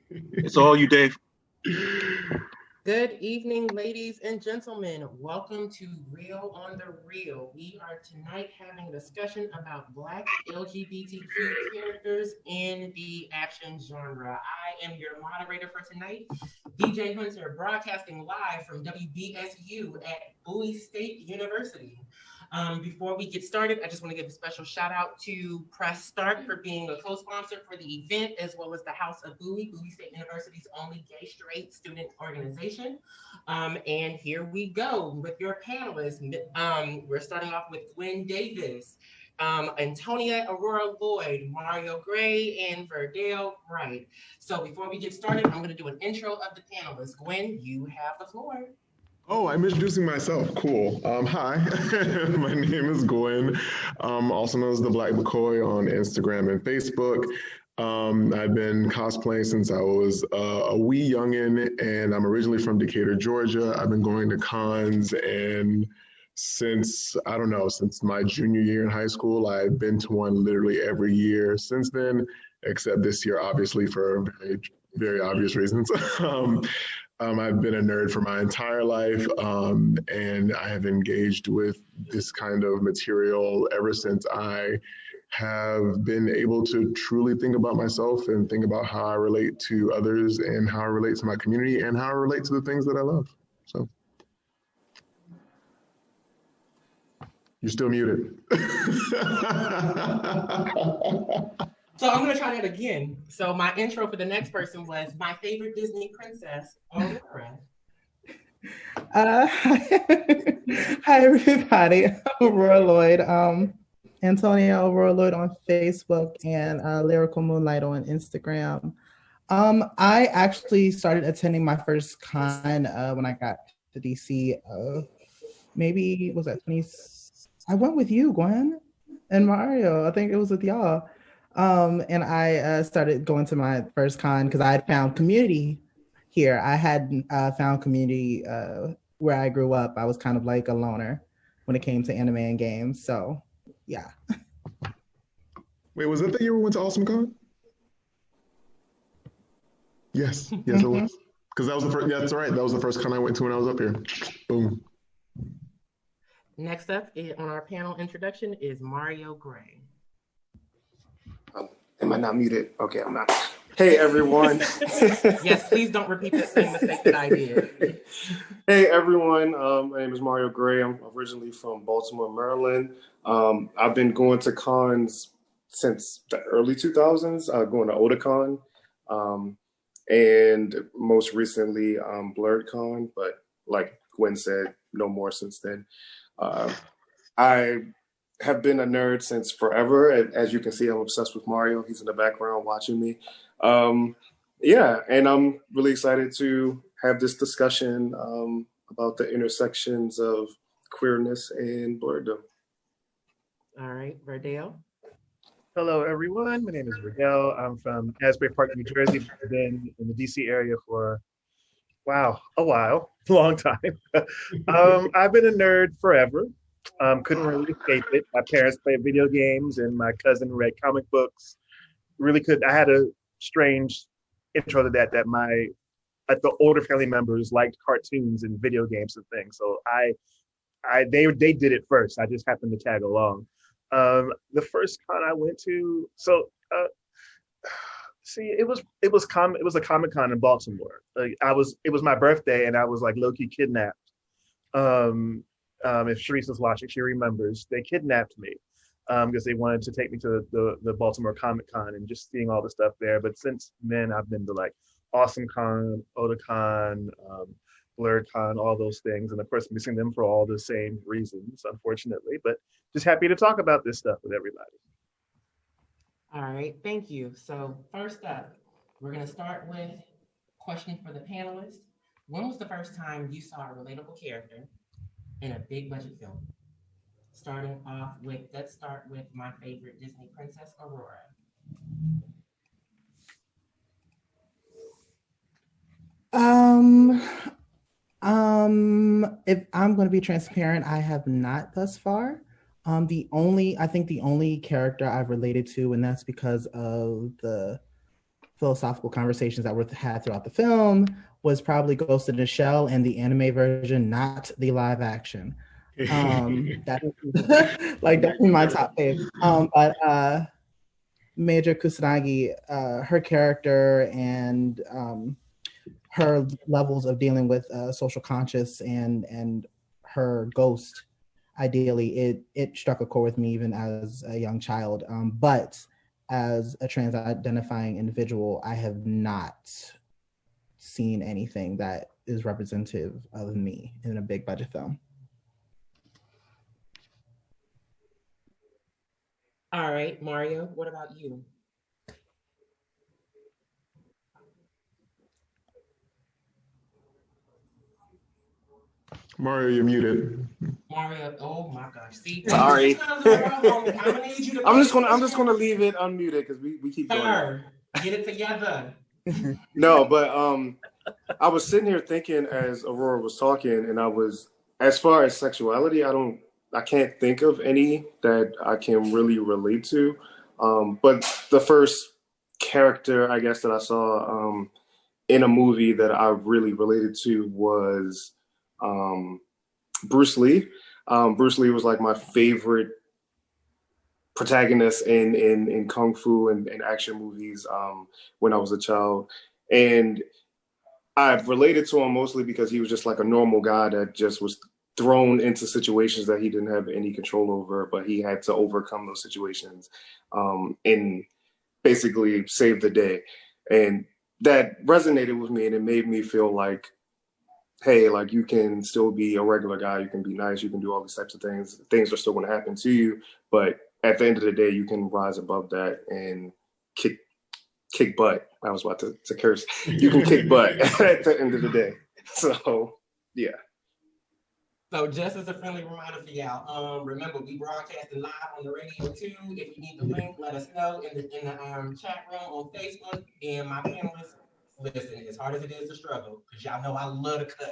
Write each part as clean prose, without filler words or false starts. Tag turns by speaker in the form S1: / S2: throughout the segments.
S1: It's all you, Dave.
S2: Good evening, ladies and gentlemen. Welcome to Real on the Real. We are tonight having a discussion about Black LGBTQ characters in the action genre. I am your moderator for tonight, Deejay Hunter, broadcasting live from WBSU at Bowie State University. Before we get started, I just want to give a special shout out to Press Start for being a co-sponsor for the event, as well as the House of Bowie State University's only gay straight student organization. And here we go with your panelists. We're starting off with Guin Davis, Antoniá, Aurora, Lloyd, Mario Gray, and Verdell Wright. So before we get started, I'm going to do an intro of the panelists. Guin, you have the floor.
S3: Oh, I'm introducing myself. Cool. Hi, my name is Guin, also known as the Black McCoy on Instagram and Facebook. I've been cosplaying since I was a wee youngin', and I'm originally from Decatur, Georgia. I've been going to cons, and since my junior year in high school, I've been to one literally every year since then, except this year, obviously, for very, very obvious reasons. I've been a nerd for my entire life, and I have engaged with this kind of material ever since I have been able to truly think about myself and think about how I relate to others and how I relate to my community and how I relate to the things that I love. So, you're still muted.
S2: So I'm going to try that again. So my intro for the next person was my favorite Disney princess, Aurora.
S4: Hi, everybody. Aurora Lloyd. Antoniá, Aurora Lloyd on Facebook, and Lyrical Moonlight on Instagram. I actually started attending my first con when I got to DC. Maybe, was that 20? I went with you, Gwen, and Mario. I think it was with y'all. And I started going to my first con because I had found community here. I had found community where I grew up. I was kind of like a loner when it came to anime and games. So, yeah.
S3: Wait, was that the year we went to Awesome Con? Yes, it was. Because that was the first. Yeah, that's right. That was the first con I went to when I was up here. Boom.
S2: Next up on our panel introduction is Mario Gray.
S5: Am I not muted? Okay, I'm not. Hey, everyone.
S2: Yes, please don't repeat the same mistake that I did.
S5: Hey, everyone. My name is Mario Gray. I'm originally from Baltimore, Maryland. I've been going to cons since the early 2000s, going to Otakon, and most recently BlurredCon, but like Gwen said, no more since then. I have been a nerd since forever. As you can see, I'm obsessed with Mario. He's in the background watching me. Yeah, and I'm really excited to have this discussion about the intersections of queerness and blurredom.
S2: All right, Verdell.
S6: Hello, everyone. My name is Verdell. I'm from Asbury Park, New Jersey. I've been in the DC area for, a long time. I've been a nerd forever. Couldn't really escape it. My parents played video games and my cousin read comic books. I had a strange intro to that the older family members liked cartoons and video games and things. So they did it first. I just happened to tag along. The first con I went to, it was a Comic-Con in Baltimore. It was my birthday and I was like low-key kidnapped. If Sharice's watching, she remembers. They kidnapped me because they wanted to take me to the Baltimore Comic-Con and just seeing all the stuff there. But since then, I've been to like Awesome Con, Otakon, BlurredCon, all those things. And of course, missing them for all the same reasons, unfortunately. But just happy to talk about this stuff with everybody.
S2: All right, thank you. So first up, we're going to start with a question for the panelists. When was the first time you saw a relatable character in a big budget film? Let's start with my favorite Disney princess, Aurora.
S4: If I'm going to be transparent, I have not thus far. The only character I've related to, and that's because of the philosophical conversations that were had throughout the film was probably Ghost in the Shell and the anime version, not the live action. That like definitely my top fave. But Major Kusanagi, her character and her levels of dealing with social conscious and her ghost, ideally, it struck a chord with me even as a young child. But as a trans identifying individual, I have not seen anything that is representative of me in a big budget film.
S2: All right, Mario, what about you?
S3: Mario, you're muted.
S2: Mario, oh my gosh. See,
S5: Sorry.
S2: I'm
S5: just gonna leave it unmuted because we keep going.
S2: Sir, get it together.
S5: No, but I was sitting here thinking as Aurora was talking, and as far as sexuality, I can't think of any that I can really relate to. But the first character, I guess, that I saw in a movie that I really related to was Bruce Lee. Bruce Lee was like my favorite protagonist in kung fu and action movies when I was a child. And I related to him mostly because he was just like a normal guy that just was thrown into situations that he didn't have any control over, but he had to overcome those situations and basically save the day. And that resonated with me, and it made me feel like, hey, like you can still be a regular guy, you can be nice, you can do all these types of things. Things are still going to happen to you, but at the end of the day, you can rise above that and kick butt. I was about to curse. You can kick butt at the end of the day. So, yeah.
S2: So just as a friendly reminder for y'all, remember we broadcasting live on the radio too. If you need the link, let us know in the chat room on Facebook. And my panelists, listen, as hard as it is to struggle, because y'all know I love to cuss.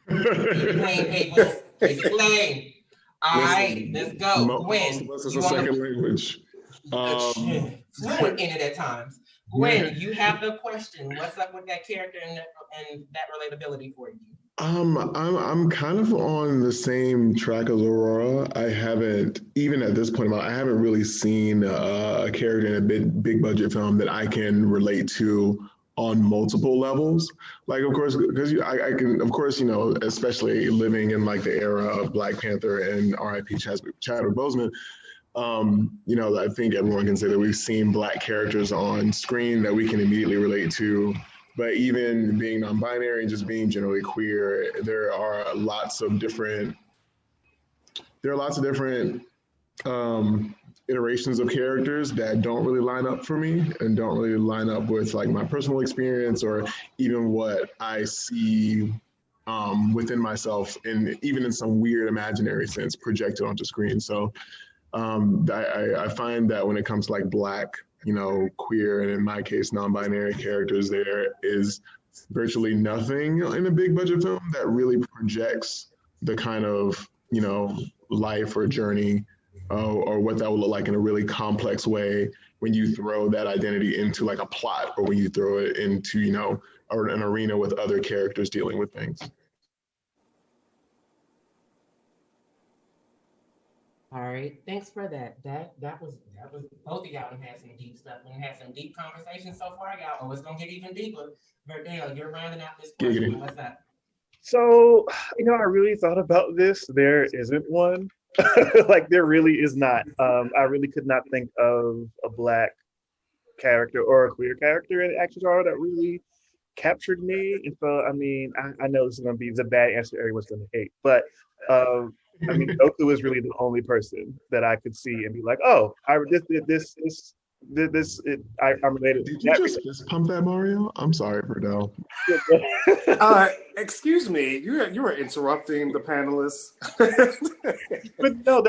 S2: Keep playing, people. Keep playing. All right, let's go. Gwen,
S3: this is a second language.
S2: Fluent in it at times. Gwen, you have the question. What's up with that character and that relatability for you?
S3: I'm kind of on the same track as Aurora. I haven't, even at this point, I haven't really seen a character in a big budget film that I can relate to on multiple levels. Like, of course, because I can, of course, you know, especially living in like the era of Black Panther and R.I.P. Chadwick Boseman, you know, I think everyone can say that we've seen Black characters on screen that we can immediately relate to. But even being non-binary and just being generally queer, there are lots of different iterations of characters that don't really line up for me and don't really line up with like my personal experience or even what I see within myself, and even in some weird imaginary sense projected onto screen. So I find that when it comes to like Black, you know, queer, and in my case, non-binary characters, there is virtually nothing in a big budget film that really projects the kind of, you know, life or journey or what that would look like in a really complex way when you throw that identity into like a plot, or when you throw it into, you know, an arena with other characters dealing with things.
S2: All right, thanks for that. That was both of y'all had some deep stuff and had some deep conversations so far, y'all. Oh, it's gonna get even deeper. Verdell, you're rounding out this question. What's that?
S6: So, you know, I really thought about this. There isn't one. Like, there really is not. I really could not think of a Black character or a queer character in action genre that really captured me. And so, I mean, I know this is going to be the bad answer everyone's going to hate, but I mean, Goku is really the only person that I could see and be like, oh, I'm related.
S3: Did you just fist pump that, Mario? I'm sorry, Verdell.
S5: Excuse me, you were interrupting the panelists.
S6: But no,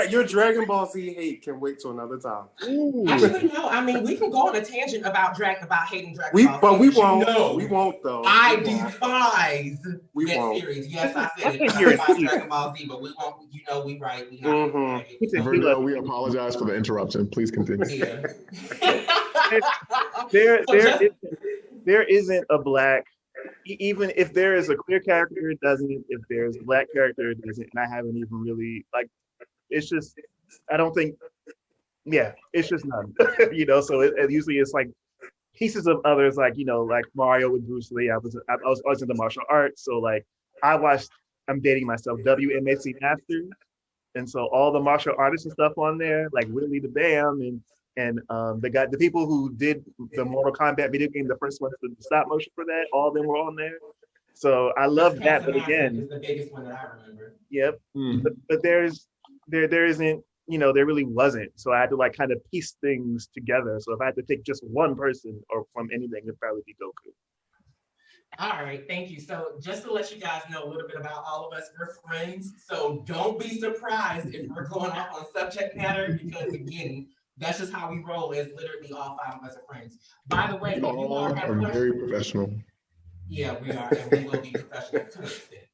S5: your Dragon Ball Z hate can wait till another time.
S2: Actually, no. I mean, we can go on a tangent about hating Dragon Ball Z.
S5: But we won't. No. We won't though.
S2: I despise that series. Yes, I said it. I despise Dragon Ball Z, but we won't. You know, we right. We not.
S3: Verdell, we apologize for the interruption. Please continue.
S2: Yeah.
S6: there isn't a black, even if there is a queer character, it doesn't. If there's a black character, it doesn't. And I haven't even really like. It's just, I don't think. Yeah, it's just none. So it usually it's like pieces of others, like like Mario with Bruce Lee. I was always into martial arts, so like I watched. I'm dating myself. WMAC Masters, and so all the martial artists and stuff on there, like Willie the Bam and the people who did the Mortal Kombat video game, the first one, the stop motion for that, all of them were on there. So I love that, but again,
S2: is the biggest one that I remember.
S6: Yep, but there isn't. There really wasn't. So I had to like kind of piece things together. So if I had to pick just one person or from anything, it'd probably be Goku.
S2: All right, thank you. So just to let you guys know a little bit about all of us, we're friends. So don't be surprised if we're going off on subject matter, because again, that's just how we roll. Is literally all 5 of us are friends. By the way, if you all have questions,
S3: very professional.
S2: Yeah, we are, and we will be professional to an extent.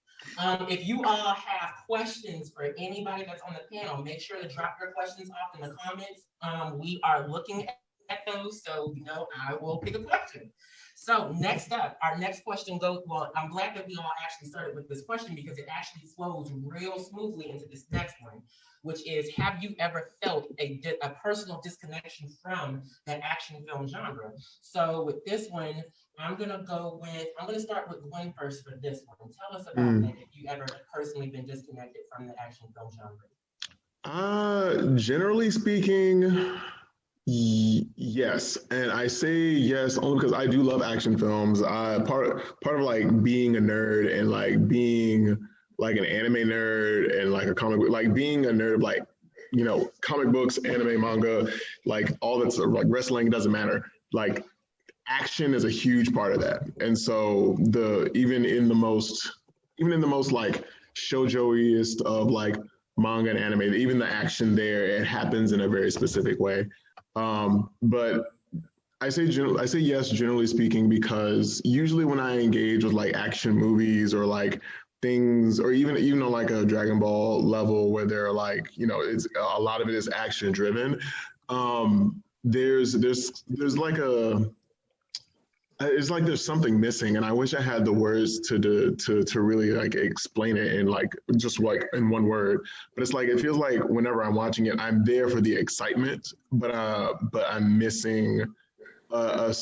S2: If you all have questions for anybody that's on the panel, make sure to drop your questions off in the comments. We are looking at those, so I will pick a question. So next up, our next question goes, well, I'm glad that we all actually started with this question because it actually flows real smoothly into this next one, which is, have you ever felt a personal disconnection from that action film genre? So with this one, I'm gonna start with Gwen first for this one. Tell us about that, if you ever personally been disconnected from the action film genre.
S3: Generally speaking, yes, and I say yes only because I do love action films. Part of like being a nerd and like being like an anime nerd and like a comic book, like being a nerd of like comic books, anime, manga, like all that's like wrestling, it doesn't matter. Like action is a huge part of that, and so even in the most like shoujo-iest of like manga and anime, even the action there, it happens in a very specific way. But I say yes, generally speaking, because usually when I engage with like action movies or like things, or even on like a Dragon Ball level where they're like, it's a lot of it is action driven. There's like it's like there's something missing, and I wish I had the words to really like explain it in like just like in one word. But it's like it feels like whenever I'm watching it, I'm there for the excitement, but I'm missing a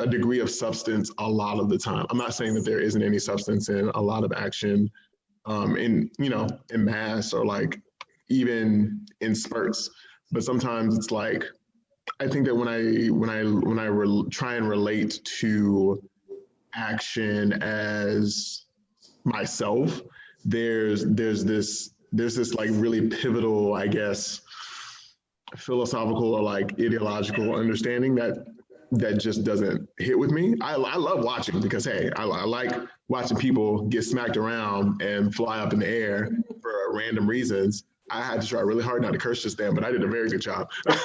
S3: degree of substance a lot of the time. I'm not saying that there isn't any substance in a lot of action, in mass or like even in spurts, but sometimes it's like, I think that when I try and relate to action as myself, there's this like really pivotal, I guess, philosophical or like ideological understanding that just doesn't hit with me. I love watching because hey, I like watching people get smacked around and fly up in the air for random reasons. I had to try really hard not to curse just then, but I did a very good job.
S2: Again,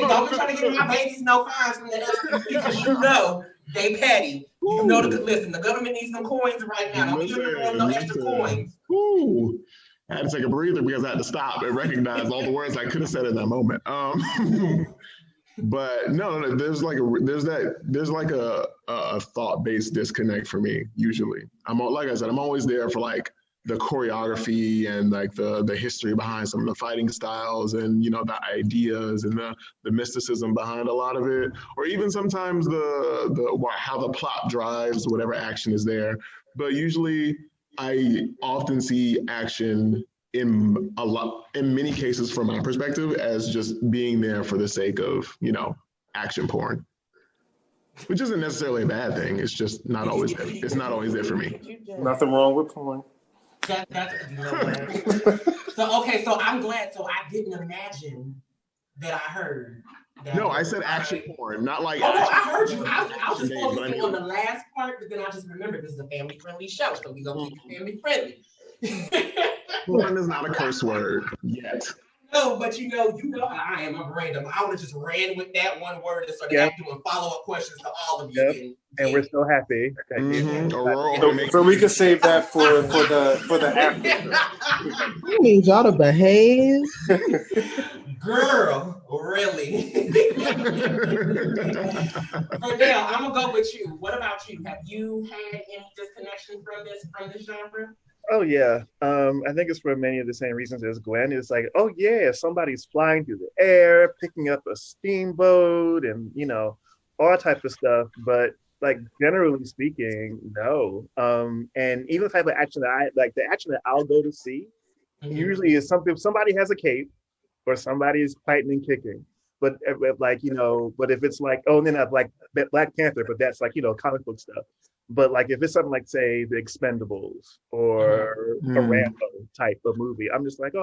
S2: don't be trying to give my babies no fines from the SPC because they petty. Listen, the government needs some coins right now. Don't be giving them no extra coins.
S3: I had to take a breather because I had to stop and recognize all the words I could have said in that moment. But no, there's like a thought-based disconnect for me. Usually, like I said, I'm always there for like the choreography and like the history behind some of the fighting styles and the ideas and the mysticism behind a lot of it, or even sometimes how the plot drives whatever action is there. But usually, I often see action in many cases from my perspective as just being there for the sake of action porn, which isn't necessarily a bad thing. It's just not always there. It's not always there for me.
S5: Nothing wrong with porn.
S2: That's so I'm glad. So I didn't imagine that I heard that.
S3: No, I said action porn, not like.
S2: Oh, I heard you. I was just focusing on the last part, but then I just remembered this is a family-friendly show, so we gonna keep it family-friendly.
S3: Porn is not a curse word yet.
S2: No, but you know how I am. I'm random. I would have just ran with that one word and started doing follow-up questions to all of you.
S6: And we're so happy.
S3: Aurora,
S5: so we can save that for the after.
S4: I need y'all to behave.
S2: Girl, really? Verdell, I'm gonna go with you. What about you? Have you had any disconnection from this genre?
S6: Oh yeah. I think it's for many of the same reasons as Gwen. It's like, oh yeah, somebody's flying through the air, picking up a steamboat, and all type of stuff. But like generally speaking, no. And even the type of action the action that I'll go to see, usually is somebody has a cape or somebody is fighting and kicking. But but if it's like, oh, then I've like Black Panther, but that's like, comic book stuff. But like if it's something like, say, The Expendables or a Rambo type of movie, I'm just like,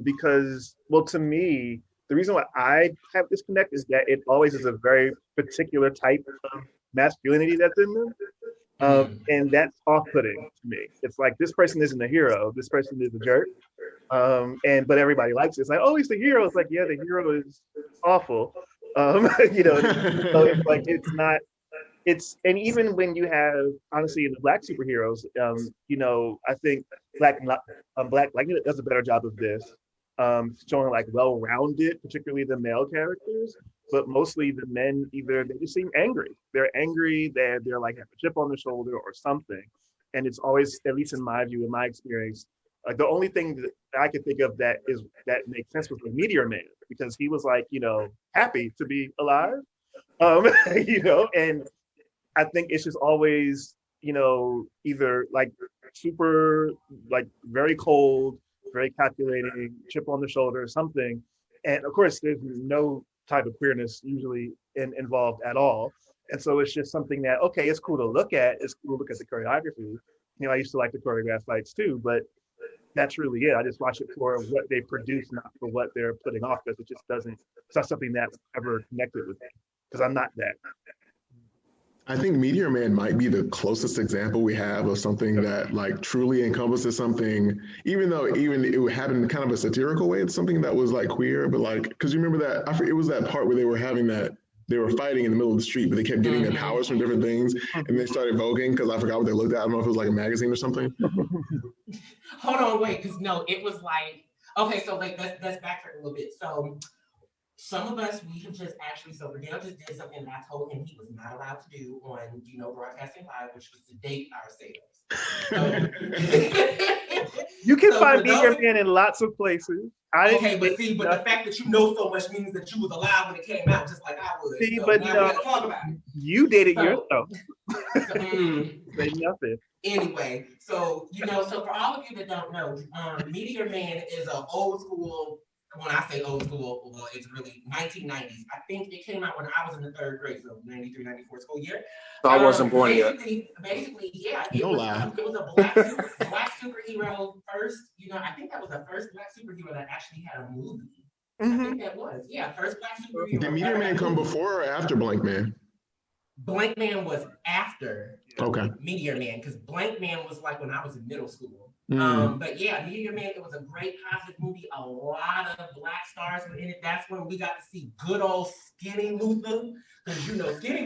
S6: because, well, to me, the reason why I have disconnect is that it always is a very particular type of masculinity that's in them. And that's off-putting to me. It's like, this person isn't a hero, this person is a jerk. But everybody likes it. It's like, oh, he's the hero. It's like, yeah, the hero is awful. So it's like, it's not. And even when you have, honestly, in the Black superheroes, I think Black Lightning does a better job of this, showing like well-rounded, particularly the male characters, but mostly the men, either they just seem angry. They're angry, they're like have a chip on their shoulder or something. And it's always, at least in my view, in my experience, like the only thing that I can think of that makes sense was the Meteor Man, because he was like, happy to be alive, and I think it's just always, either like super, like very cold, very calculating, chip on the shoulder or something. And of course, there's no type of queerness usually involved at all. And so it's just something that, okay, it's cool to look at. It's cool to look at the choreography. I used to like the choreographed fights too, but that's really it. I just watch it for what they produce, not for what they're putting off, because it's not something that's ever connected with me, because I'm not that.
S3: I think Meteor Man might be the closest example we have of something that like truly encompasses something, even it happened kind of a satirical way. It's something that was like queer, but like, because you remember that, it was that part where they were fighting in the middle of the street, but they kept getting their powers from different things, and they started voguing, because I forgot what they looked at. I don't know if it was like a magazine or something.
S2: Hold on, wait, because no, it was like, okay, so like let's backtrack a little bit. So some of us, we have just actually, so Verdell just did something that I told him he was not allowed to do on, Broadcasting Live, which was to date ourselves.
S6: You can find Meteor Man in lots of places.
S2: But the fact that you know so much means that you was alive when it came out, just like I was.
S6: See, so but
S2: talk about it.
S6: You dated yourself. Say nothing.
S2: Anyway, so for all of you that don't know, Meteor Man is an old school. When I say old school, well, it's really 1990s. I think it came out when I was in the third grade, so 93, 94 school year.
S5: So I wasn't born yet.
S2: Basically, yeah. It was a black superhero first. I think that was the first Black superhero that actually had a movie. I think that was. Yeah, first Black superhero.
S3: Did Meteor Man come before or after Blank Man?
S2: Blank Man was after Meteor Man, because Blank Man was like when I was in middle school. But yeah, Meteor Man, it was a great positive movie. A lot of Black stars were in it. That's when we got to see good old Skinny Luther. Because Skinny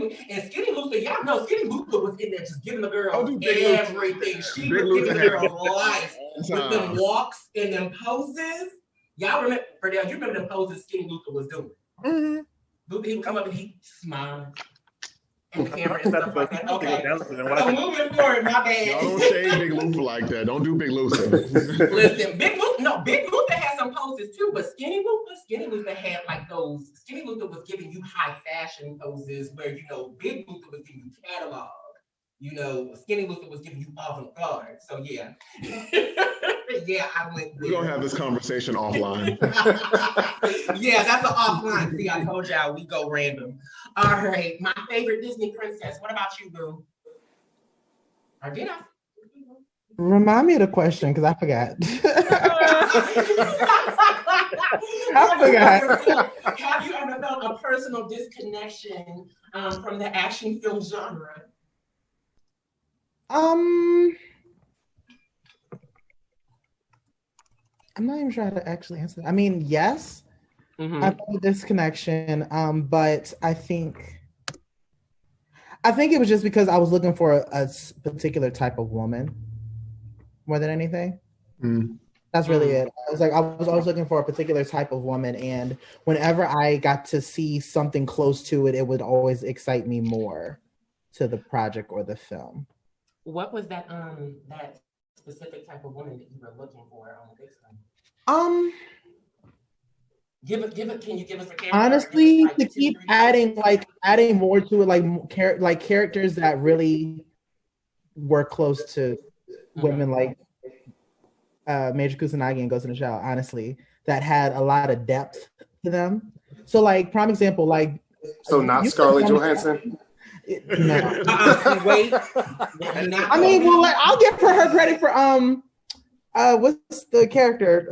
S2: Luther, y'all know Skinny Luther was in there just giving the girl everything. She was giving the girl life with them walks and them poses. Y'all remember, Verdell, you remember them poses Skinny Luther was doing? Luther, he would come up and he smiled. And the camera and stuff like that. Okay. So moving forward, my bad.
S3: Y'all don't shade Big Luther like that. Don't do Big Luther.
S2: Listen, Big Luther had some poses too, but Skinny Luther had like those. Skinny Luther was giving you high fashion poses where Big Luther was giving you catalog. Skinny Luther was giving you avant-garde. So yeah. Yeah, I went there.
S3: We're gonna have this conversation offline.
S2: Yeah, that's an offline. See, I told y'all we go random. All right, my favorite Disney princess. What about you, boo? Or did I?
S4: Remind me of the question, because I forgot. I forgot.
S2: Have you ever felt a personal disconnection from the action film genre?
S4: I'm not even sure how to actually answer that. I mean, yes,
S2: Mm-hmm.
S4: I felt this connection, but I think it was just because I was looking for a particular type of woman more than anything.
S3: Mm.
S4: That's really it. I was always looking for a particular type of woman, and whenever I got to see something close to it, it would always excite me more to the project or the film.
S2: What was that that specific type of woman that you were looking for on the big screen? Give it. Can you give us a character?
S4: Honestly, to keep adding more to it, like characters that really were close to women, like Major Kusanagi and Ghost in the Shell. Honestly, that had a lot of depth to them. So, like, prime example, like,
S5: so not Scarlett Johansson.
S4: No.
S2: Wait.
S4: I mean, well, like, I'll give her credit for what's the character?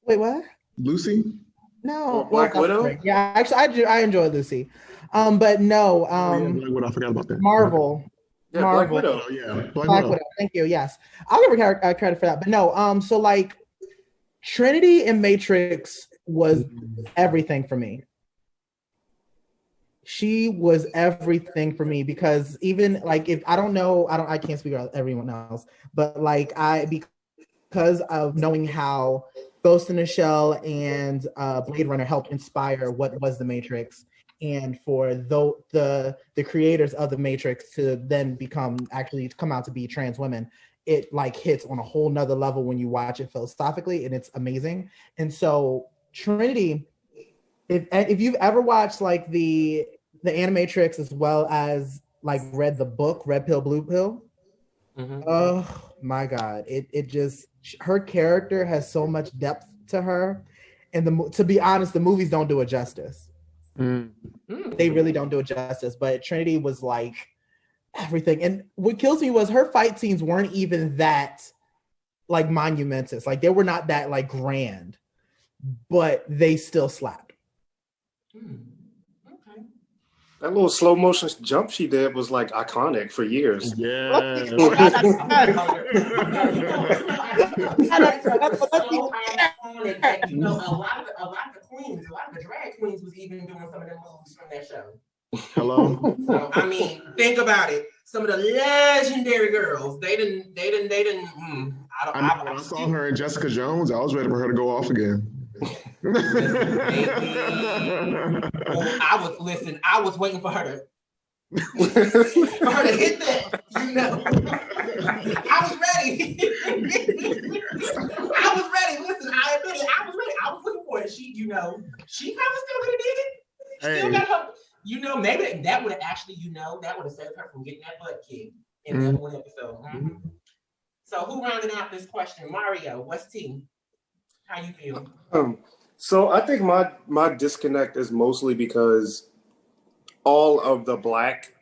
S4: Wait, what?
S3: Lucy?
S4: No,
S5: Black Widow.
S4: Yeah, actually, I enjoy Lucy. But no,
S3: Black Widow, I forgot about that.
S4: Marvel.
S5: Yeah,
S4: Marvel.
S5: Black Widow.
S3: Oh, yeah, Black
S4: Widow. Thank you. Yes, I'll give her credit for that. But no, so like Trinity and Matrix was everything for me. She was everything for me because even like if I can't speak about everyone else, but like because of knowing how Ghost in the Shell and Blade Runner helped inspire what was the Matrix, and for the creators of the Matrix to then come out to be trans women, it like hits on a whole nother level when you watch it philosophically, and it's amazing. And so Trinity, if you've ever watched like the Animatrix as well as like read the book Red Pill Blue Pill, oh my God, it just, her character has so much depth to her, and to be honest, the movies don't do it justice. They really don't do it justice. But Trinity was like everything, and what kills me was her fight scenes weren't even that like monumentous. Like they were not that like grand, but they still slapped.
S5: That little slow motion jump she did was like iconic for years.
S3: Yeah.
S2: You know, a lot of the drag queens was even doing some of them moves from that show.
S3: Hello.
S2: So I mean, think about it. Some of the legendary girls, they didn't.
S3: I saw her in Jessica Jones. I was ready for her to go off again.
S2: I was waiting for her to hit that, you know. I was ready. Listen, I admit it. I was ready. I was looking for it. She probably still could have did it. Still got her. You know, maybe that would have actually, that would have saved her from getting that butt kicked in that one episode. So who rounded out this question? Mario, what's T? How you feel?
S5: So I think my disconnect is mostly because all of the Black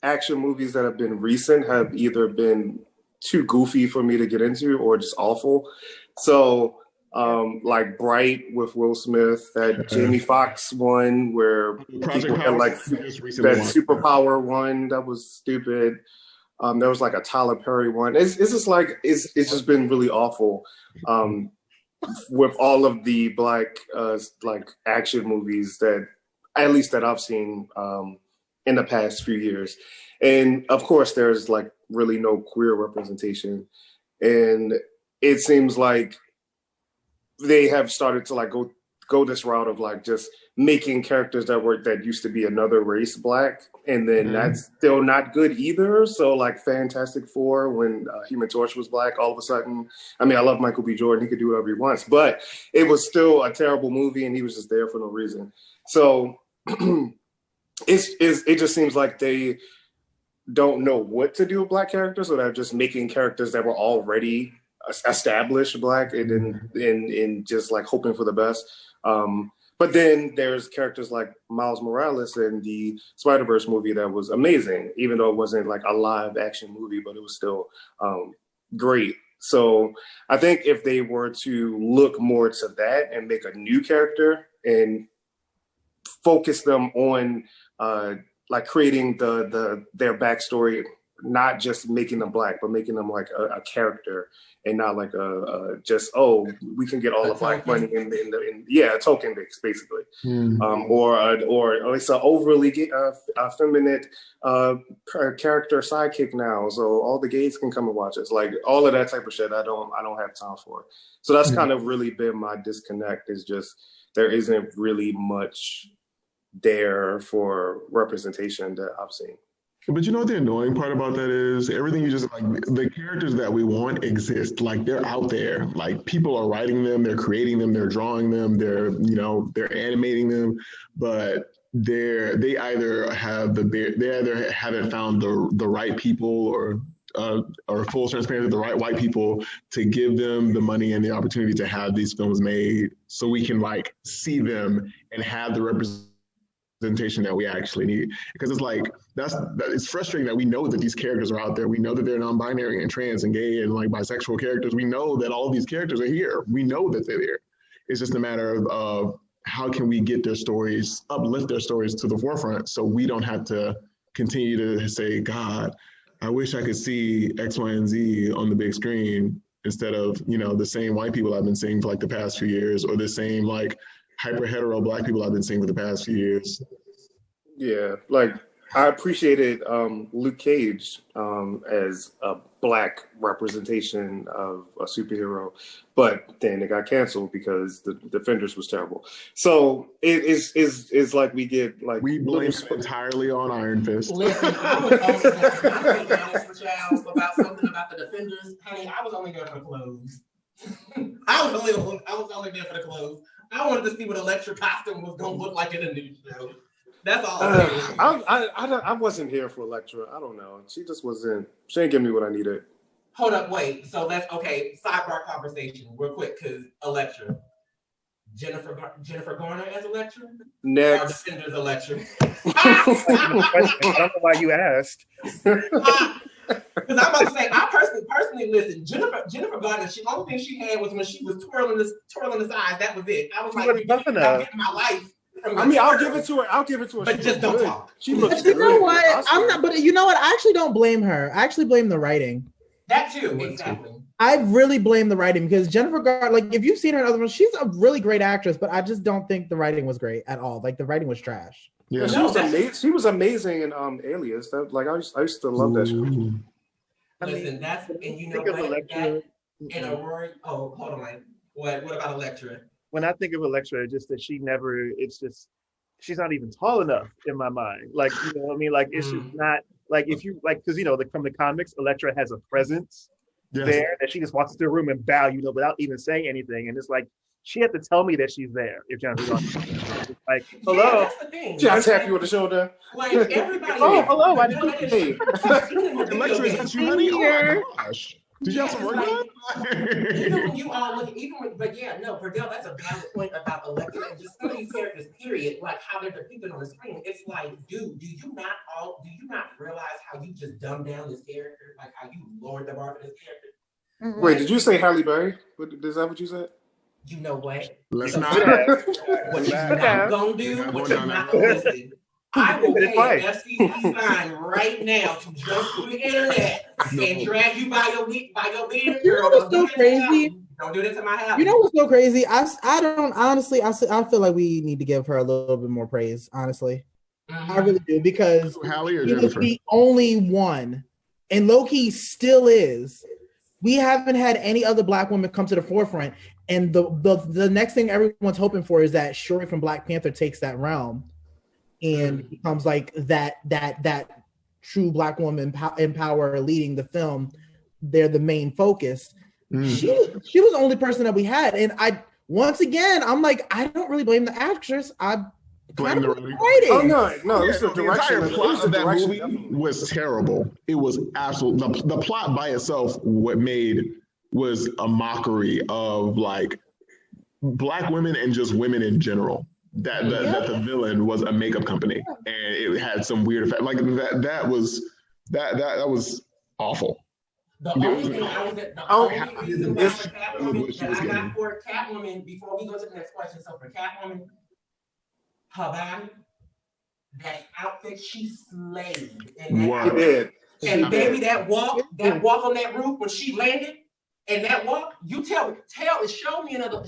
S5: action movies that have been recent have either been too goofy for me to get into or just awful. So like Wright with Will Smith, that Jamie Foxx one where people had like that superpower one that was stupid. There was like a Tyler Perry one. It's just like it's just been really awful. With all of the Black like action movies that at least that I've seen in the past few years. And of course there's like really no queer representation. And it seems like they have started to like go this route of like just making characters that used to be another race Black, and then that's still not good either. So like Fantastic Four, when Human Torch was Black, all of a sudden, I mean, I love Michael B. Jordan, he could do whatever he wants, but it was still a terrible movie, and he was just there for no reason. So it just seems like they don't know what to do with Black characters, so they're just making characters that were already established Black and just like hoping for the best. But then there's characters like Miles Morales in the Spider-Verse movie that was amazing, even though it wasn't like a live action movie, but it was still great. So I think if they were to look more to that and make a new character and focus them on like creating their backstory not just making them Black, but making them like a character and not like a just we can get all the Black money in a token basically, or it's an overly effeminate character sidekick now, so all the gays can come and watch us. Like all of that type of shit, I don't have time for. So that's kind of really been my disconnect. Is just there isn't really much there for representation that I've seen.
S3: But you know what the annoying part about that is? Everything you just like, the characters that we want exist. Like they're out there. Like people are writing them, they're creating them, they're drawing them, they're animating them, but they either haven't found the right people or full transparency, the right white people to give them the money and the opportunity to have these films made, so we can like see them and have the representation that we actually need. Because it's like it's frustrating that we know that these characters are out there. We know that they're non-binary and trans and gay and like bisexual characters. We know that all of these characters are here. We know that they're there. It's just a matter of how can we get their stories, uplift their stories to the forefront, so we don't have to continue to say, God, I wish I could see X, Y, and Z on the big screen instead of, the same white people I've been seeing for like the past few years, or the same like hyper hetero Black people I've been seeing for the past few years.
S5: Yeah, like I appreciated Luke Cage as a Black representation of a superhero, but then it got canceled because the Defenders was terrible. So it is like we
S3: blame entirely on Iron Fist.
S2: Listen, I was only be honest with y'all about something about the Defenders. Honey, I was only there for the clothes. I was only there for the clothes. I wanted to see what Elektra costume was gonna look like in a new show. That's all.
S5: I wasn't here for Elektra. I don't know. She just wasn't. She didn't give me what I needed.
S2: Hold up, wait. So sidebar conversation, real quick, because Elektra, Jennifer Garner as Elektra.
S5: Next.
S2: Or Defenders Elektra.
S6: I don't know why you asked.
S2: Because I'm about to say, I personally listen. Jennifer Garner, the only thing she had was when she was twirling the sides. That was it. I was like, I'm getting my life.
S5: I'll give it to her.
S2: But just don't talk.
S5: She looks
S4: good. You know what?
S5: I'm not.
S4: But you know what? I actually don't blame her. I actually blame the writing.
S2: That too, exactly.
S4: I really blame the writing because Jennifer Garner, like if you've seen her in other ones, she's a really great actress, but I just don't think the writing was great at all. Like the writing was trash.
S5: Yeah, she was amazing in Alias. I used to love that show.
S2: Listen, that's and you know what? And Aurora. Oh, hold on. What about Elektra?
S6: When I think of Elektra, just that she's not even tall enough in my mind. Like, you know what I mean? Like, it's just not, like, if you, like, because, from the comics, Elektra has a presence there that she just walks into the room and bow, without even saying anything. And it's like, she had to tell me that she's there if Jennifer's on. Like, hello.
S2: Yeah, that's the thing.
S5: She has to tap you on the shoulder.
S2: Like, everybody.
S6: Oh, hello. I didn't
S3: Elektra, is that you, honey? Oh, my gosh. Did you have some work done?
S2: Even when you all look, Verdell, that's a valid point about Elektra and just some of these characters, period, like how they're depicted on the screen. It's like, dude, do you not realize how you just dumbed down this character? Like how you lowered the bar for this character?
S5: Mm-hmm. Wait, did you say Halle Berry? Is that what you said?
S2: You know what?
S3: Let's not.
S2: What you're not gonna do, what you're not gonna listen. I will pay an FCC fine right now to jump through the internet and drag you by your beard.
S4: You know what's so crazy?
S2: Don't do this in my house.
S4: You know what's so crazy? I don't honestly. I feel like we need to give her a little bit more praise. Honestly, I really do because
S3: Halle or
S4: she was
S3: Jennifer?
S4: the only one, and Loki still is. We haven't had any other Black woman come to the forefront, and the next thing everyone's hoping for is that Shuri from Black Panther takes that realm and becomes like that true Black woman in power leading the film. They're the main focus. She was the only person that we had, and I'm like, I don't really blame the actress. I blame the writing.
S5: Oh no! It's the direction.
S3: The entire plot of that movie was terrible. It was absolute. The plot by itself, was a mockery of like Black women and just women in general. That the villain was a makeup company and it had some weird effect. Like that was awful.
S2: The only thing I got for Catwoman, before we go to the next question, so for Catwoman, her body, that outfit, she slayed.
S5: Wow.
S2: And baby, that walk on that roof when she landed, and that walk, you show me another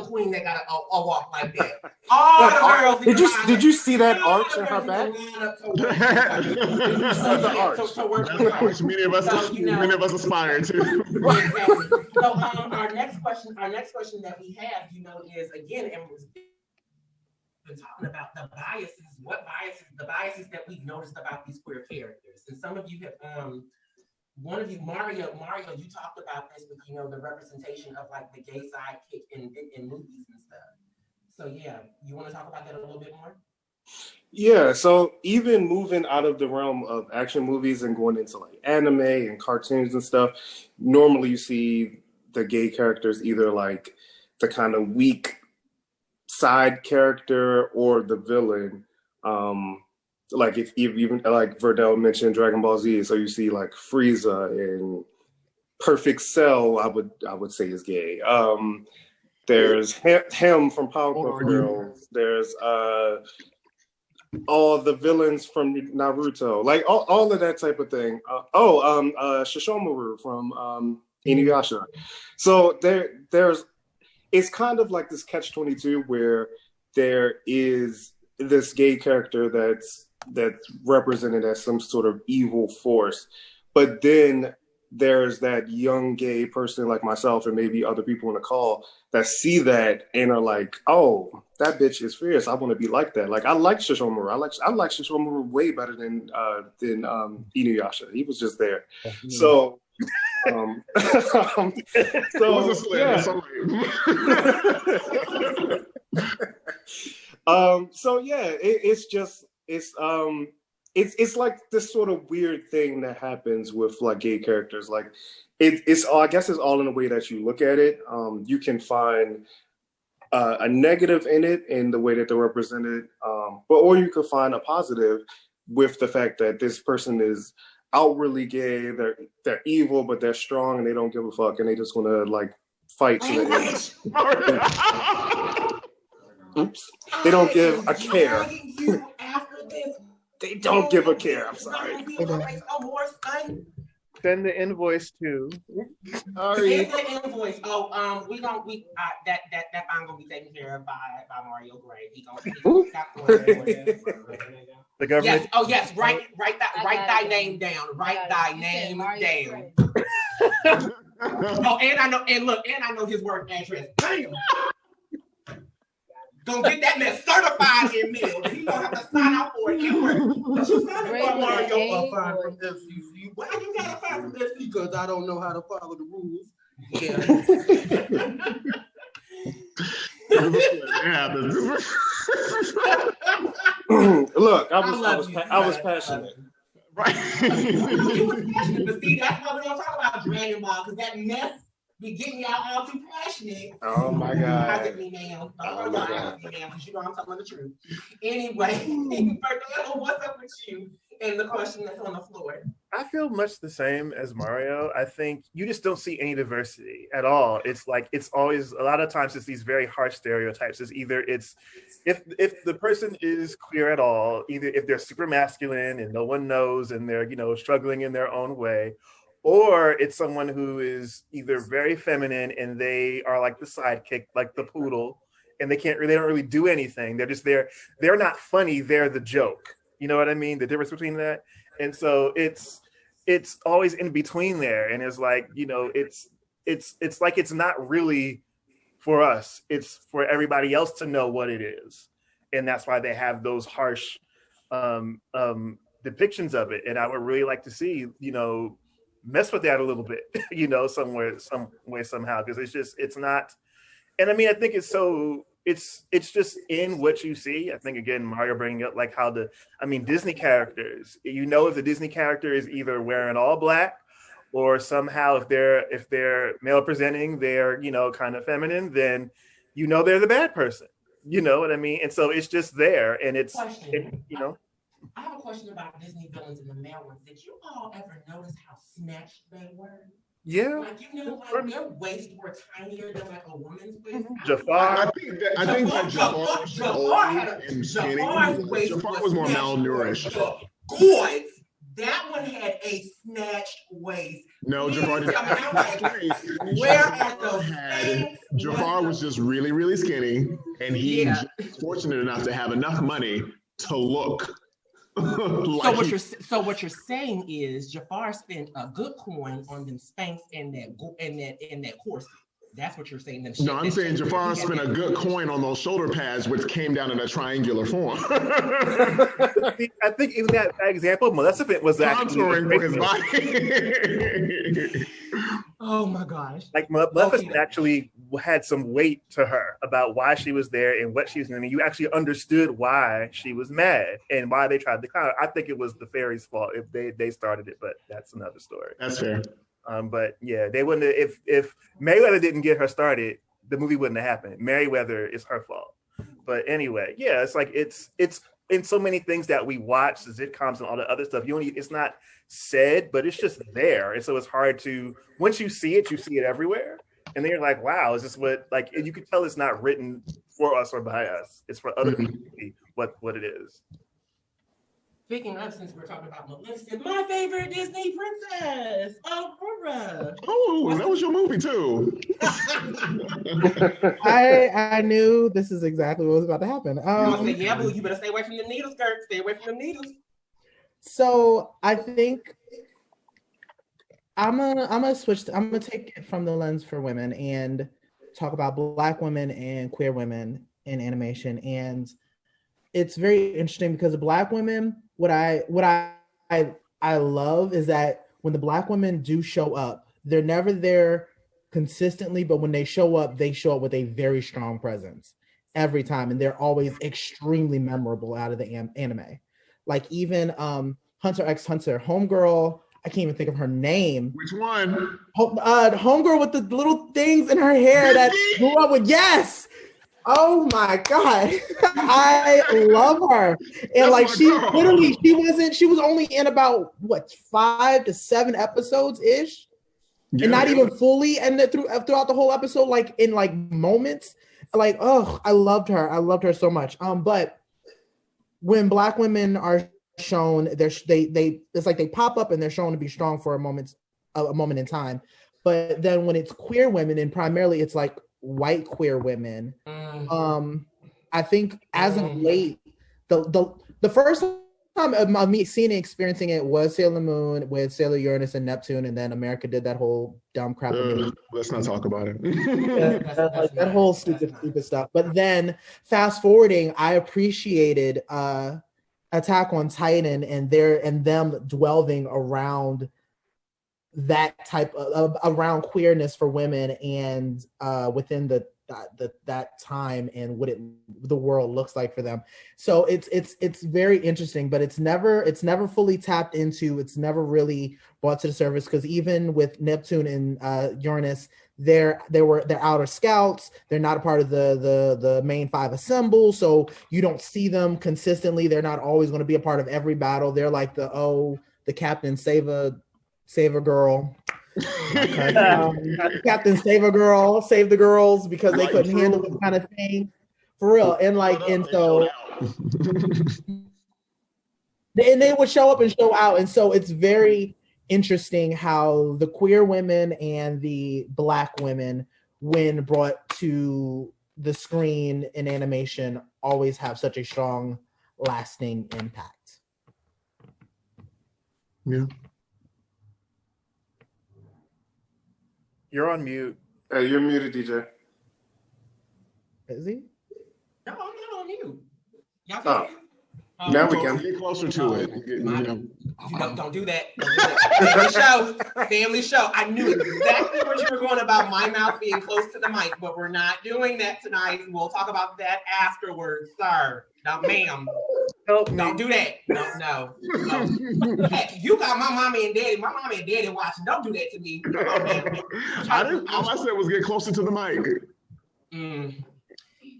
S2: queen that got a walk like that. All the girls.
S5: Did you see that arch in her back?
S3: Many of us aspire to.
S2: Exactly. So our next question that we have, is again, and we've been talking about the biases that we've noticed about these queer characters. And some of you have one of you, Mario, you talked about this with, the representation of like the gay sidekick in movies and stuff. So yeah, you want to talk about that a little bit more?
S5: Yeah, so even moving out of the realm of action movies and going into like anime and cartoons and stuff, normally you see the gay characters either like the kind of weak side character or the villain. Like if even like Verdell mentioned Dragon Ball Z, so you see like Frieza and Perfect Cell, I would say is gay. There's him from Powerpuff Girls. There's all the villains from Naruto, like all of that type of thing. Shishomaru from Inuyasha. So there's it's kind of like this catch-22 where there is this gay character that's represented as some sort of evil force, but then there's that young gay person like myself and maybe other people in the call that see that and are like, oh, that bitch is fierce. I want to be like that. Like I like Shishomaru. I like Shishomaru way better than Inuyasha. He was just there. Mm-hmm. So it's like this sort of weird thing that happens with like gay characters. Like it's I guess it's all in the way that you look at it. You can find a negative in it in the way that they're represented, or you could find a positive with the fact that this person is outwardly gay. They're evil, but they're strong and they don't give a fuck and they just want to like fight to the end. Oops. They don't give a care. They don't give a care. I'm sorry.
S6: Send the invoice to.
S2: Sorry. Send the invoice. Oh, that fine gonna be taken care of by Mario Gray. He gonna
S6: the government.
S2: Yes. Oh yes. Write thy name down. Write thy name down. Oh, and I know his work address. Damn. Gonna get that man certified in mail. He gonna have to sign out for it anyway. But you signed for Mario from FCC. Why you gotta sign from FCC? Because I don't know how to follow the rules. Yeah.
S5: Look, I was passionate.
S2: Right. You was passionate, but see, that's why we don't talk about Dragon Ball, because that mess be getting y'all all too passionate.
S5: Oh my God.
S2: I didn't mean ma'am. Because you know I'm telling the truth. Anyway, Verdell, what's up with you and the question that's on the floor?
S6: I feel much the same as Mario. I think you just don't see any diversity at all. It's like it's always a lot of times it's these very harsh stereotypes. It's either it's if the person is queer at all, either if they're super masculine and no one knows and they're struggling in their own way, or it's someone who is either very feminine and they are like the sidekick, like the poodle, and they don't really do anything. They're just there. They're not funny. They're the joke. You know what I mean? The difference between that. And so it's always in between there. And it's like, it's like it's not really for us. It's for everybody else to know what it is. And that's why they have those harsh depictions of it. And I would really like to see, mess with that a little bit, some way, somehow, because it's not. And I mean, I think it's just in what you see. I think, again, Mario bringing up like how Disney characters, if the Disney character is either wearing all black or somehow if they're male presenting, they're, kind of feminine, then, they're the bad person. You know what I mean? And so it's just there. And
S2: I have a question about Disney villains in the male ones. Did you all ever notice how snatched they were?
S6: Yeah.
S2: Like their waists were tinier than like a woman's waist.
S6: Jafar.
S3: I think that Jafar was more malnourished.
S2: Boys, that one had a snatched waist.
S3: No, Jafar didn't.
S2: Where at the
S3: Jafar was just really, really skinny, and he was fortunate enough to have enough money to look.
S2: So what you're saying is Jafar spent a good coin on them Spanx and that corset. That's what you're saying.
S3: No, I'm saying Jafar spent a good coin on those shoulder pads, which came down in a triangular form.
S6: I think even that example, Maleficent was
S3: contouring for his body.
S2: Oh my gosh!
S6: Like Maleficent actually had some weight to her about why she was there and what she was doing. You actually understood why she was mad and why they tried to clown her. I think it was the fairies' fault if they started it, but that's another story.
S3: That's fair.
S6: But yeah, they wouldn't have, if Merriweather didn't get her started, the movie wouldn't have happened. Merriweather is her fault. But anyway, yeah, it's like it's in so many things that we watch, the sitcoms and all the other stuff. It's not said, but it's just there, and so it's hard to, once you see it everywhere, and then you're like, wow, is this what, like, and you can tell it's not written for us or by us. It's for other people to see what it is.
S2: Speaking of, since we're talking about Maleficent, my favorite Disney princess, Aurora.
S3: Oh, that was your movie too.
S4: I knew this is exactly what was about to happen.
S2: Yeah, boo, you better stay away from the needle skirts. Stay away from the needles.
S4: So I think I'm gonna switch. I'm gonna take it from the lens for women and talk about Black women and queer women in animation. And it's very interesting because the Black women, what I love is that when the Black women do show up, they're never there consistently, but when they show up with a very strong presence every time, and they're always extremely memorable out of the anime. Like even Hunter x Hunter, Homegirl, I can't even think of her name.
S3: Which one?
S4: Homegirl with the little things in her hair that grew up with. Yes. Oh my God. I love her. And like she was only in about 5 to 7 episodes ish. Yeah, and not even fully, and throughout the whole episode, like in like moments. Like, oh, I loved her. I loved her so much. But when Black women are shown, it's like they pop up and they're shown to be strong for a moment in time. But then when it's queer women, and primarily it's like white queer women, I think as of late, the first time of me seeing and experiencing it was Sailor Moon with Sailor Uranus and Neptune, and then America did that whole dumb crap.
S3: Let's not talk about it.
S4: that whole stupid stuff. But then fast forwarding, I appreciated Attack on Titan and them dwelling around that type of around queerness for women and within that time and what the world looks like for them. So it's very interesting, but it's never fully tapped into. It's never really brought to the surface, because even with Neptune and Uranus, they're outer scouts. They're not a part of the main 5 assemble, so you don't see them consistently. They're not always going to be a part of every battle. They're like the captain save a girl. Captain save a girl, save the girls, because they couldn't handle this kind of thing for real. And so and they would show up and show out. And so it's very interesting how the queer women and the Black women, when brought to the screen in animation, always have such a strong, lasting impact.
S3: Yeah.
S6: You're on mute.
S5: Hey, you're muted, DJ.
S4: Is he?
S2: No, I'm not on mute. Y'all can.
S5: Now we can
S3: get closer to it.
S2: Don't do that. Family show. I knew exactly what you were going about my mouth being close to the mic, but we're not doing that tonight. We'll talk about that afterwards, sir. Now, ma'am. Don't do that. No. Heck, you got my mommy and daddy. My mommy and daddy watching. Don't do that to me.
S3: All I said was get closer to the mic.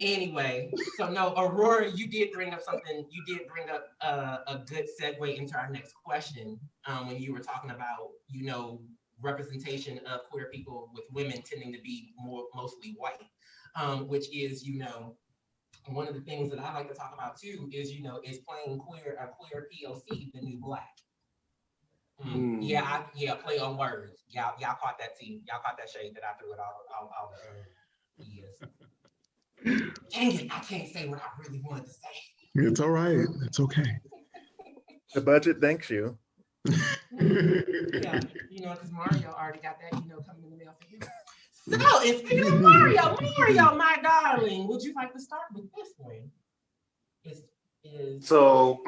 S2: Anyway, so no, Aurora, you did bring up something. You did bring up a good segue into our next question when you were talking about, representation of queer people with women tending to be mostly white, which is, one of the things that I like to talk about too is, is playing a queer POC, the new Black. Yeah, play on words. Y'all caught that tea. Y'all caught that shade that I threw at all the years. Dang it, I can't say what I really wanted to say.
S3: It's all right. It's okay.
S6: The budget thanks you.
S2: Yeah, because Mario already got that, coming in the mail for him. So, and speaking of Mario, my darling, would you like to start with this one?
S5: So,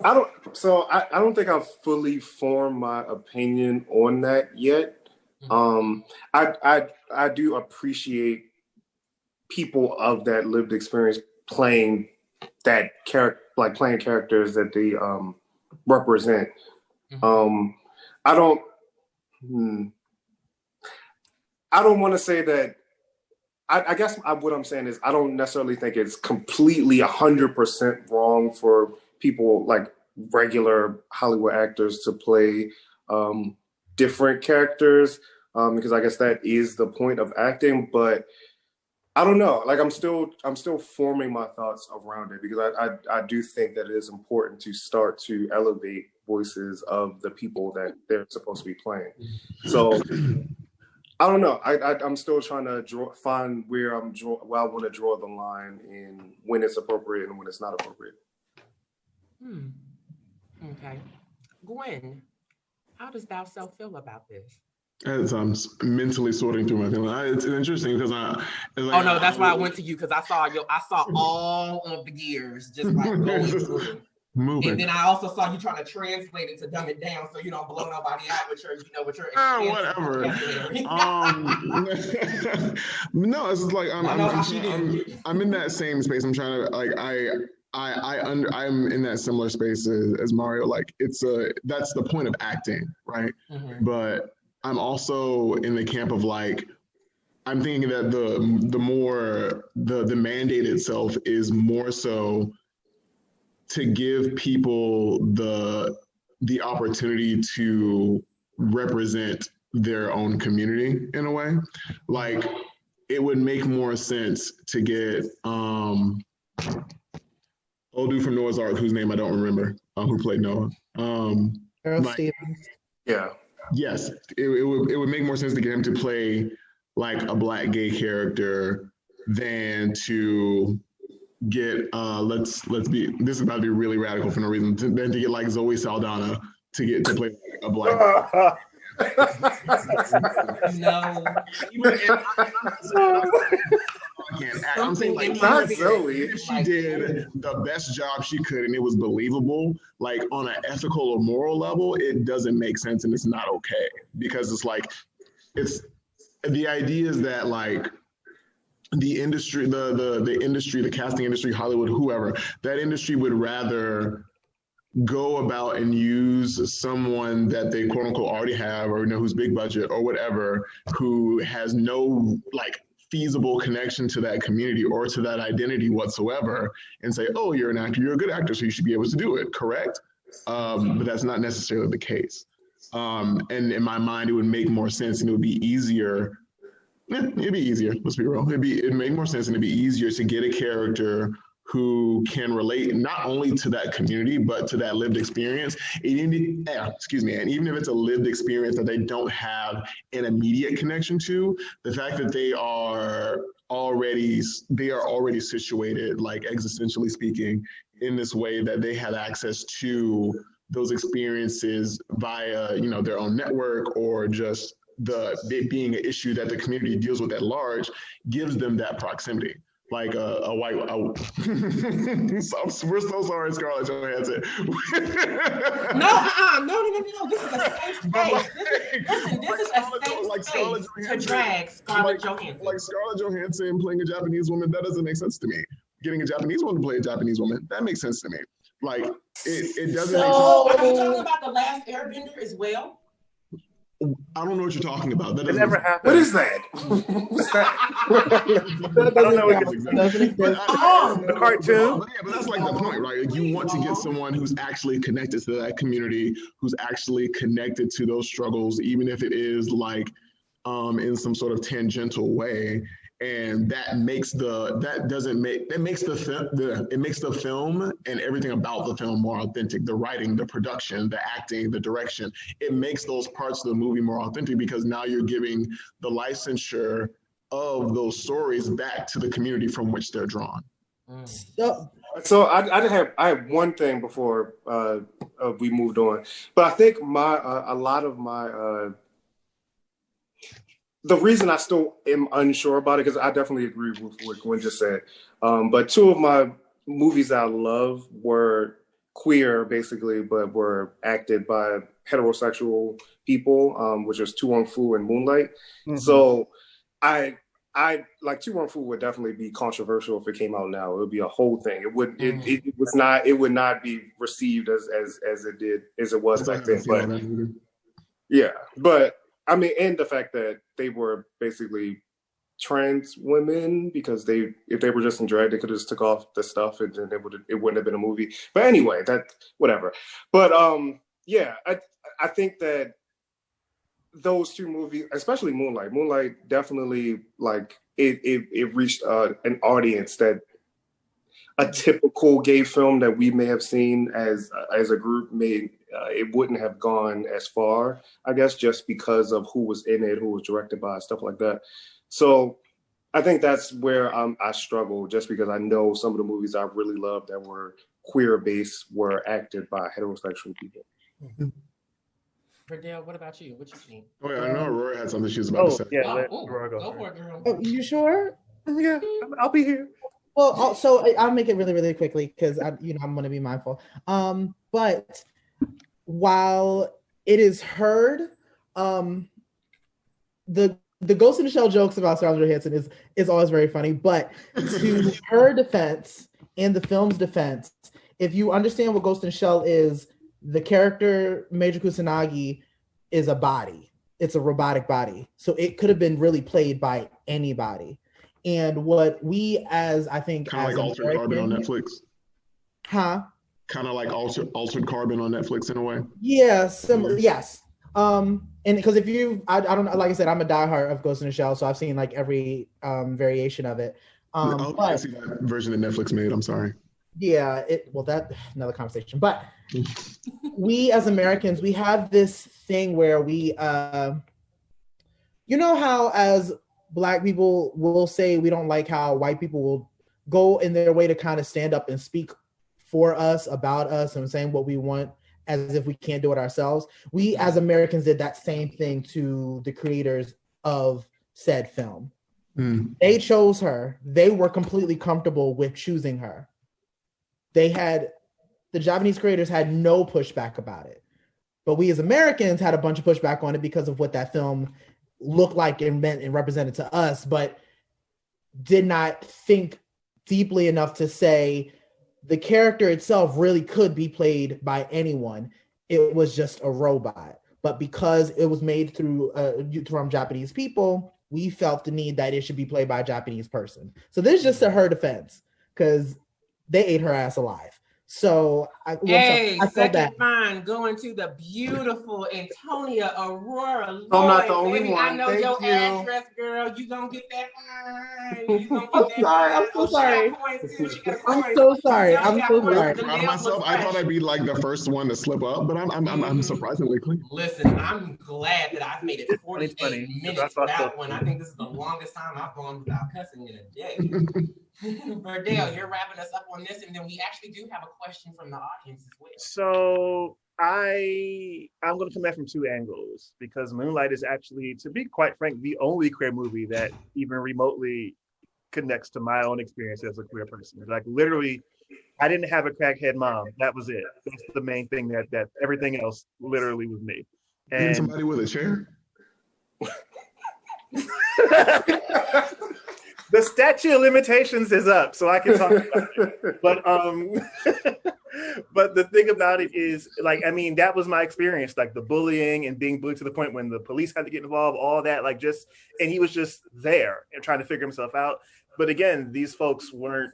S5: I don't think I've fully formed my opinion on that yet. I do appreciate people of that lived experience playing that character, like playing characters that they represent. I don't want to say that. I guess what I'm saying is I don't necessarily think it's completely 100% wrong for people like regular Hollywood actors to play different characters because I guess that is the point of acting. But I don't know. Like I'm still forming my thoughts around it because I do think that it is important to start to elevate voices of the people that they're supposed to be playing. So. I don't know. I'm still trying to find where I want to draw the line in when it's appropriate and when it's not appropriate.
S2: Okay. Gwen, how does thou self feel about this?
S3: As I'm mentally sorting through my feelings, it's interesting because
S2: that's why I went to you because I saw all of the gears just like going through.
S3: Moving.
S2: And then I also saw you trying to translate it to dumb it down so you don't blow nobody out with your
S3: whatever. No, it's just like I'm in that same space. I'm trying to I'm in that similar space as Mario. Like that's the point of acting, right? But I'm also in the camp of like I'm thinking that the mandate itself is more so to give people the opportunity to represent their own community in a way. Like it would make more sense to get old dude from Noah's Ark, whose name I don't remember, who played Noah.
S4: Earl Stevens.
S5: Yeah.
S3: Yes, it would make more sense to get him to play like a Black gay character than to get this is about to be really radical for no reason, than to get like Zoe Saldana to play like a Black.
S2: No.
S3: I'm saying like
S5: not Zoe.
S3: If she did the best job she could and it was believable, like on an ethical or moral level, it doesn't make sense and it's not okay because it's like the idea is that like the industry, the industry, the casting industry, Hollywood, whoever, that industry would rather go about and use someone that they quote unquote already have or who's big budget or whatever, who has no like feasible connection to that community or to that identity whatsoever and say, oh, you're an actor, you're a good actor, so you should be able to do it, correct? But that's not necessarily the case. And in my mind, it would make more sense and it would be easier. It'd be easier. Let's be real. It'd make more sense and it'd be easier to get a character who can relate not only to that community but to that lived experience. And even if it's a lived experience that they don't have an immediate connection to, the fact that they are already situated, like existentially speaking, in this way that they have access to those experiences via their own network or just it being an issue that the community deals with at large, gives them that proximity. Like a white. We're so sorry, Scarlett Johansson.
S2: No. This is a safe space. This is a safe space to drag Scarlett Johansson.
S3: Like Scarlett Johansson playing a Japanese woman, that doesn't make sense to me. Getting a Japanese woman to play a Japanese woman, that makes sense to me. Like it doesn't make sense.
S2: Are you talking about The Last Airbender as well?
S3: I don't know what you're talking about. That
S6: never happened.
S5: What is that?
S6: I don't know what the cartoon.
S3: But that's like the point, right? Like you want to get someone who's actually connected to that community, who's actually connected to those struggles, even if it is like in some sort of tangential way. and that makes the film and everything about the film more authentic. The writing, the production, the acting, the direction, it makes those parts of the movie more authentic because now you're giving the licensure of those stories back to the community from which they're drawn.
S5: So I have one thing before we moved on, but I think a lot of my the reason I still am unsure about it, because I definitely agree with what Gwen just said, but two of my movies I love were queer, basically, but were acted by heterosexual people, which was Tu Wong Fu and Moonlight. Mm-hmm. So I like Tu Wong Fu would definitely be controversial if it came out now. It would be a whole thing. It would not be received as it was back then. But yeah, but I mean, and the fact that they were basically trans women, because if they were just in drag, they could have just took off the stuff and then it wouldn't have been a movie. But anyway, that whatever. But yeah, I think that those two movies, especially Moonlight definitely, like, it reached an audience that a typical gay film that we may have seen as a group it wouldn't have gone as far, I guess, just because of who was in it, who was directed by, stuff like that. So I think that's where I struggle, just because I know some of the movies I really loved that were queer based were acted by heterosexual people.
S2: Mm-hmm. Verdell, what about you? What you think?
S3: Oh yeah, I know Aurora had something she was about to say.
S6: Yeah,
S2: Aurora, go for it, girl.
S4: Oh, you sure?
S6: Yeah, I'll be here.
S4: Well, so I'll make it really, really quickly because I'm going to be mindful. But while it is heard, the Ghost in the Shell jokes about Scarlett Johansson is always very funny. But to her defense and the film's defense, if you understand what Ghost in the Shell is, the character Major Kusanagi is a body. It's a robotic body. So it could have been really played by anybody. And what we, as I think,
S3: kind of like Altered Carbon on Netflix.
S4: Huh?
S3: Kind of like Altered Carbon on Netflix in a way.
S4: Yeah, similar. Yes. And because if you, I don't know, like I said, I'm a diehard of Ghost in the Shell, so I've seen like every variation of it.
S3: I see that version that Netflix made. I'm sorry.
S4: Yeah, that another conversation. But we as Americans, we have this thing where we, you know how as Black people will say we don't like how white people will go in their way to kind of stand up and speak for us, about us, and saying what we want as if we can't do it ourselves. We as Americans did that same thing to the creators of said film. They chose her. They were completely comfortable with choosing her. The Japanese creators had no pushback about it. But we as Americans had a bunch of pushback on it because of what that film looked like and meant and represented to us, but did not think deeply enough to say the character itself really could be played by anyone. It was just a robot. But because it was made from Japanese people, we felt the need that it should be played by a Japanese person. So this is just to her defense, because they ate her ass alive. So I
S2: second fine going to the beautiful Antoniá Aurora. Lloyd,
S5: I'm not the only
S2: baby,
S5: one.
S2: I know
S5: Thank
S2: your
S5: you.
S2: Address, girl. You gonna get that fine. You gonna get
S4: I'm so sorry. I'm so sorry. I'm so sorry.
S3: Proud of myself. I thought I'd be like the first one to slip up, but I'm surprisingly clean.
S2: Listen, I'm glad that I've made it 48 minutes without one. I think this is the longest time I've gone without cussing in a day. Verdell, you're wrapping us up on this, and then we actually do have a question from the audience as well.
S6: So I'm going to come at from two angles, because Moonlight is actually, to be quite frank, the only queer movie that even remotely connects to my own experience as a queer person. Like, literally, I didn't have a crackhead mom. That was it. That's the main thing. That everything else literally was me. And
S3: somebody with a chair.
S6: The statute of limitations is up, so I can talk about it. But the thing about it is, like, I mean, that was my experience, like the bullying and being bullied to the point when the police had to get involved, all that, like, just, and he was just there and trying to figure himself out. But again, these folks weren't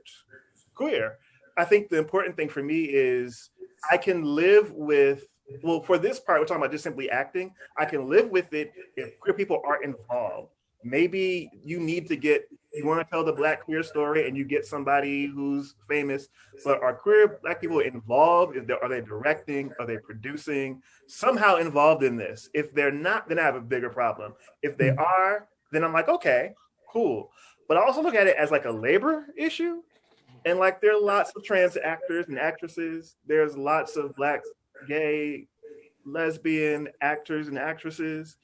S6: queer. I think the important thing for me is I can live with, well, for this part, we're talking about just simply acting. I can live with it if queer people aren't involved. Maybe you need to get you want to tell the Black queer story and you get somebody who's famous, but are queer Black people involved? Are they directing? Are they producing? Somehow involved in this? If they're not, then I have a bigger problem. If they are, then I'm like, okay, cool. But I also look at it as like a labor issue. And like there are lots of trans actors and actresses. There's lots of Black, gay, lesbian actors and actresses.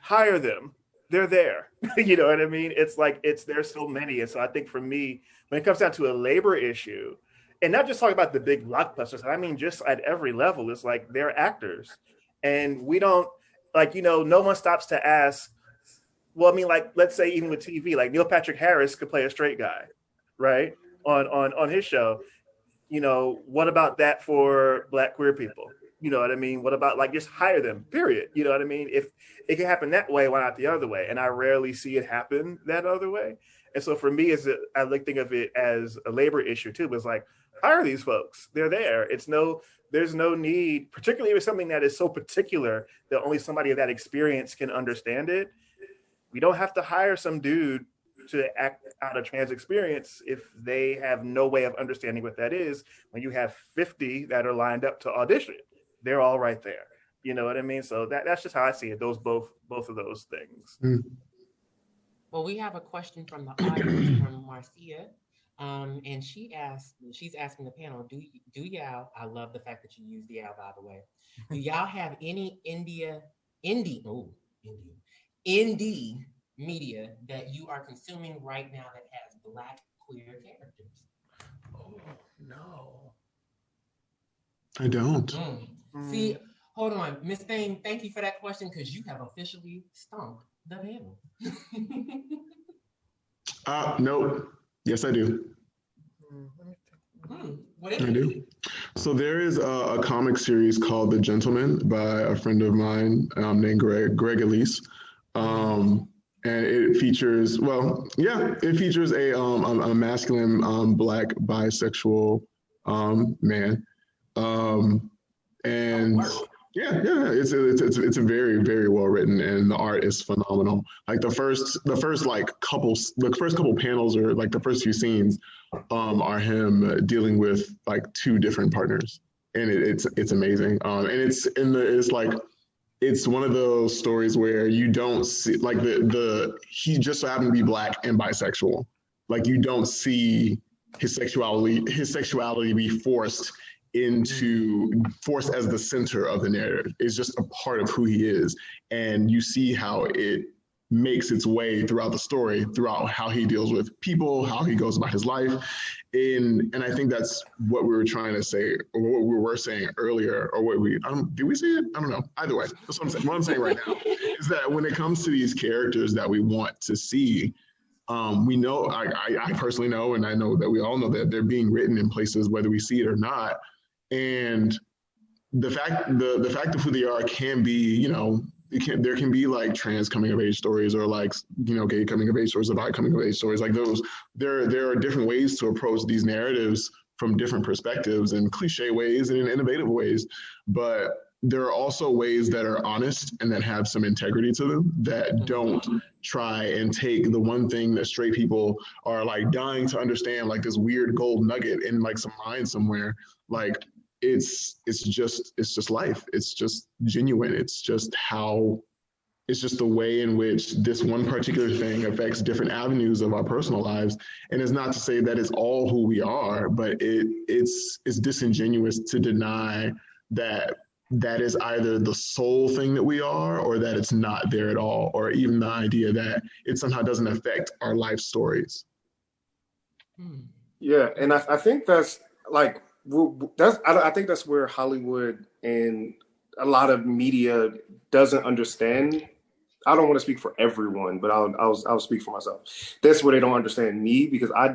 S6: Hire them. They're there. You know what I mean? It's like there's so many. And so I think for me, when it comes down to a labor issue, and not just talking about the big blockbusters, I mean just at every level, it's like they're actors. And we don't no one stops to ask, well, I mean, like, let's say even with TV, like Neil Patrick Harris could play a straight guy, right? On his show. What about that for Black queer people? You know what I mean? What about like just hire them, period? You know what I mean? If it can happen that way, why not the other way? And I rarely see it happen that other way. And so for me, I like think of it as a labor issue too. But it's like, hire these folks. They're there. There's no need, particularly with something that is so particular that only somebody of that experience can understand it. We don't have to hire some dude to act out a trans experience if they have no way of understanding what that is. When you have 50 that are lined up to audition, they're all right there. You know what I mean? So that's just how I see it. Both of those things.
S3: Mm.
S2: Well, we have a question from the audience from Marcia. And she's asking the panel, do y'all, I love the fact that you use the y'all, by the way. Do y'all have any indie media that you are consuming right now that has Black queer characters?
S6: Oh, no.
S3: I don't.
S2: See, hold on. Miss Thane, thank you for that question because you have officially stumped the panel.
S3: No. Yes, I do.
S2: What is
S3: I do. So there is a comic series called The Gentleman by a friend of mine named Greg Elise. And it features, a masculine Black bisexual man. It's a very, very well written, and the art is phenomenal. Like the first couple panels, or like the first few scenes are him dealing with like two different partners, and it's amazing. And it's one of those stories where you don't see like he just so happened to be Black and bisexual. Like you don't see his sexuality be forced as the center of the narrative. It's just a part of who he is. And you see how it makes its way throughout the story, throughout how he deals with people, how he goes about his life. And I think that's what we were trying to say, or what we were saying earlier, or did we say it? I don't know. Either way, that's what I'm saying. What I'm saying right now is that when it comes to these characters that we want to see, we know, I personally know, and I know that we all know that they're being written in places, whether we see it or not. And the fact of who they are can be, there can be like trans coming of age stories, or like, gay coming of age stories, or bi coming of age stories. Like those, there are different ways to approach these narratives from different perspectives, and cliche ways and in innovative ways. But there are also ways that are honest and that have some integrity to them, that don't try and take the one thing that straight people are like dying to understand, like this weird gold nugget in like some mind somewhere. Like it's just life. It's just genuine. It's just the way in which this one particular thing affects different avenues of our personal lives. And it's not to say that it's all who we are, but it's disingenuous to deny that is either the sole thing that we are, or that it's not there at all, or even the idea that it somehow doesn't affect our life stories.
S5: Yeah, and I think that's like, I think that's where Hollywood and a lot of media doesn't understand. I don't want to speak for everyone, but I'll speak for myself. That's where they don't understand me, because I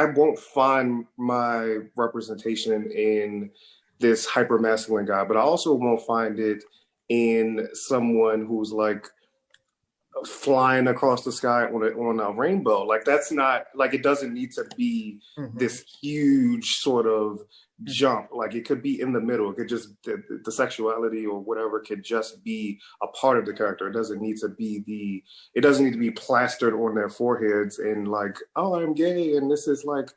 S5: won't find my representation in this hyper masculine guy, but I also won't find it in someone who's like flying across the sky on a rainbow. Like that's not, like, it doesn't need to be this huge sort of jump. Like it could be in the middle. It could just the sexuality or whatever could just be a part of the character. It doesn't need to be plastered on their foreheads and like, oh, I'm gay and this is like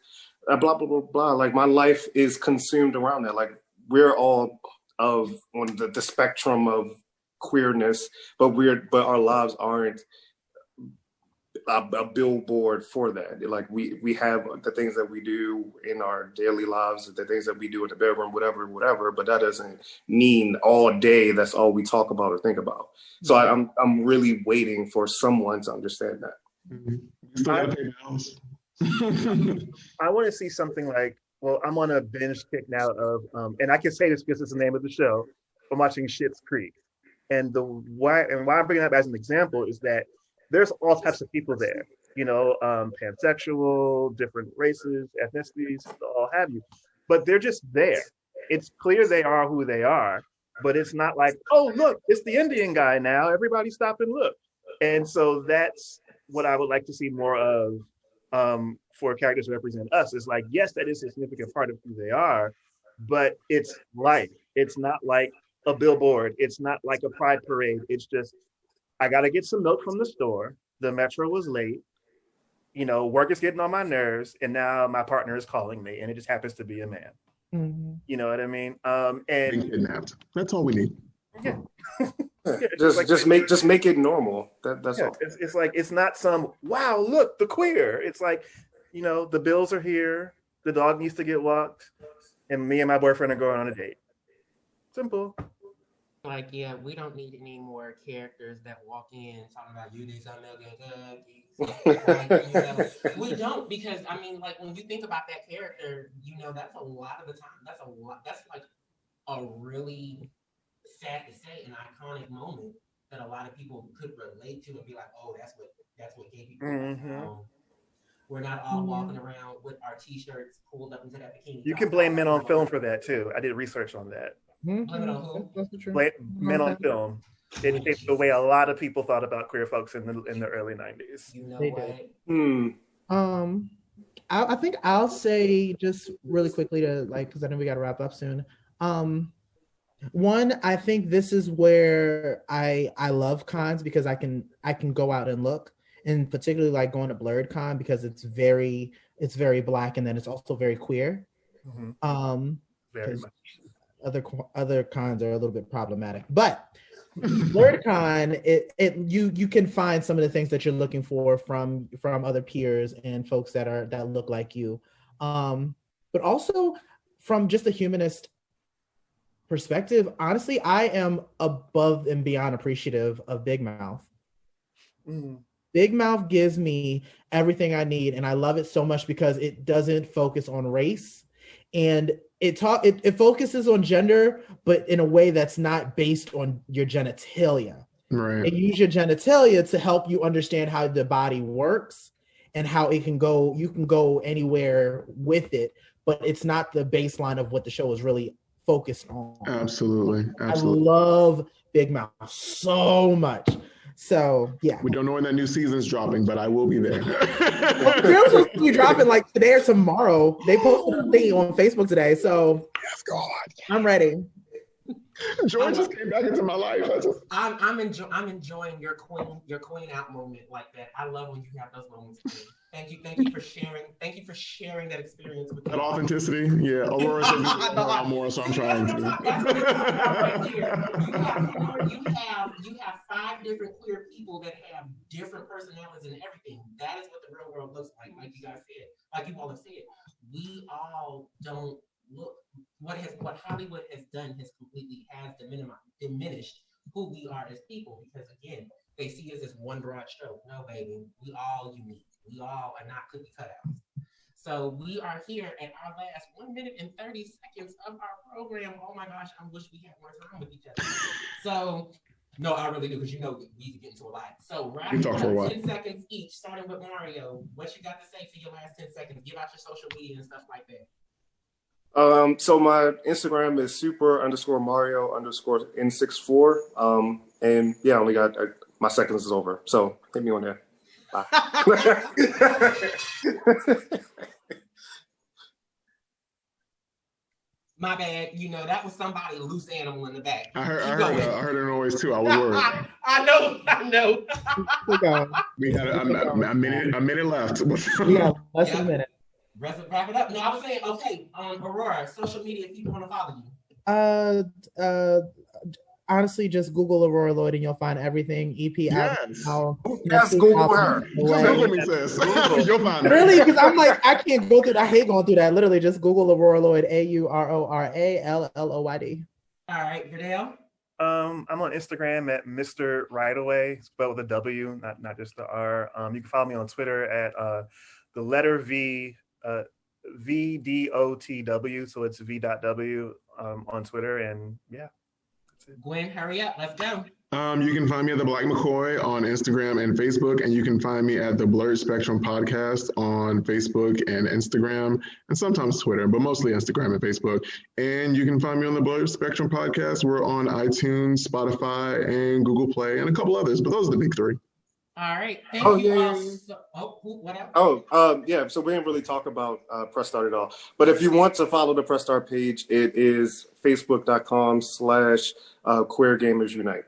S5: blah blah blah blah. Like my life is consumed around that. Like we're all on the spectrum of queerness, but our lives aren't a billboard for that. Like we have the things that we do in our daily lives, the things that we do in the bedroom, whatever, but that doesn't mean all day that's all we talk about or think about. So I'm really waiting for someone to understand that.
S6: I want to see something like, well, I'm on a binge kick now of and I can say this because it's the name of the show. I'm watching Schitt's Creek. And why I'm bringing it up as an example is that there's all types of people there, you know, pansexual, different races, ethnicities, all have you, but they're just there. It's clear they are who they are, but it's not like, oh, look, it's the Indian guy now. Everybody stop and look. And so that's what I would like to see more of for characters to represent us. Is like, yes, that is a significant part of who they are, but it's life. It's not like a billboard. It's not like a pride parade. It's just, I got to get some milk from the store. The metro was late. You know, work is getting on my nerves. And now my partner is calling me and it just happens to be a man.
S4: Mm-hmm.
S6: You know what I mean? And being
S3: kidnapped. That's all we need.
S6: Yeah.
S5: just make it normal. That's all.
S6: It's like, it's not some, wow, look, the queer. It's like, you know, the bills are here. The dog needs to get walked. And me and my boyfriend are going on a date. Simple.
S2: Like, yeah, we don't need any more characters that walk in talking about you need some milk and cookies. We don't, because I mean, like when you think about that character, you know, that's a lot of the time. That's like a really sad to say, an iconic moment that a lot of people could relate to and be like, oh, that's what gay people.
S6: Mm-hmm.
S2: We're not all walking around with our t-shirts pulled up into that bikini.
S6: You can blame men on film for that too. I did research on that.
S2: Blame it on who?
S6: Blame men on film. It shaped the way a lot of people thought about queer folks in the early 90s.
S2: You know what?
S4: I think I'll say just really quickly to like, because I know we got to wrap up soon. One, I think this is where I love cons because I can go out and look, and particularly like going to Blurred Con because it's very Black and then it's also very queer.
S6: Mm-hmm. Very much.
S4: Other cons are a little bit problematic, but Blurred Con, you can find some of the things that you're looking for from other peers and folks that look like you, but also from just a humanist perspective. Honestly, I am above and beyond appreciative of Big Mouth. Big Mouth gives me everything I need, and I love it so much because it doesn't focus on race, and it focuses on gender, but in a way that's not based on your genitalia.
S3: Right.
S4: It uses your genitalia to help you understand how the body works and how it can go. You can go anywhere with it, but it's not the baseline of what the show is really focused on.
S3: Absolutely.
S4: I love Big Mouth so much. So yeah,
S3: we don't know when that new season's dropping, but I will be there.
S4: We're supposed to be dropping like today or tomorrow. They posted a thing on Facebook today, so
S3: yes, God,
S4: I'm ready.
S3: Joy just came back into my life.
S2: I'm enjoying your queen out moment like that. I love when you have those moments. Thank you for sharing. Thank you for sharing that experience with
S3: that authenticity. Yeah, Aurora said a lot more, so I'm trying to.
S2: You have 5 different queer people that have different personalities and everything. That is what the real world looks like you guys said, like you all have said. We all don't look. What Hollywood has done has completely diminished who we are as people, because again, they see us as one broad stroke. No, baby, we all unique. We all are not cookie cutouts. So we are here at our last 1 minute and 30 seconds of our program. Oh my gosh, I wish we had more time with each other. So, no, I really do, because you know we get into a lot. So wrap up 10 seconds each, starting with Mario. What you got to say for your last 10 seconds? Give out your social media and stuff like that.
S5: So my Instagram is super_Mario_N64. And yeah, I only got my seconds is over. So hit me on there. Bye.
S2: My bad. You know, that was somebody loose animal in the back.
S3: I heard a noise too. I was worried.
S2: I know.
S3: We had a minute left.
S4: Yeah, less than a minute.
S2: Wrap it up. No, I was saying, okay, Aurora, social media, if people want to follow you.
S4: Honestly, just Google Aurora Lloyd and you'll find everything. EP
S3: Yes.
S5: Yes, Google her.
S3: Google me, sis. You'll find it.
S4: Really? Because I'm like, I can't go through that. I hate going through that. Literally, just Google Aurora Lloyd, AURORALLOYD.
S2: All right, Verdell.
S6: I'm on Instagram at Mr. Wright, spelled with a W, not just the R. You can follow me on Twitter at the letter V, VDOTW. So it's V.W on Twitter. And yeah.
S2: Gwen, hurry up. Let's go.
S3: You can find me at the Black McCoy on Instagram and Facebook, and you can find me at the Blurred Spectrum Podcast on Facebook and Instagram, and sometimes Twitter, but mostly Instagram and Facebook. And you can find me on the Blurred Spectrum Podcast. We're on iTunes, Spotify, and Google Play, and a couple others, but those are the big three.
S2: All right. Thank you. What else?
S5: Yeah. So we didn't really talk about Press Start at all. But if you want to follow the Press Start page, it is facebook.com/Queer Gamers Unite.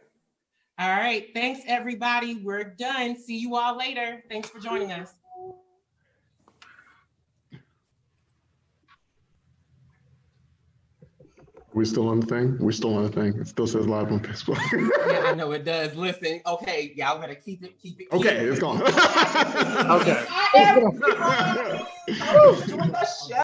S2: All right. Thanks, everybody. We're done. See you all later. Thanks for joining us.
S3: We still on the thing? We're still on the thing. It still says live on Facebook.
S2: Yeah, I know it does. Listen, okay, y'all better keep it.
S3: Okay, it's gone.
S5: Okay.
S2: Hi, everyone. Doing the show.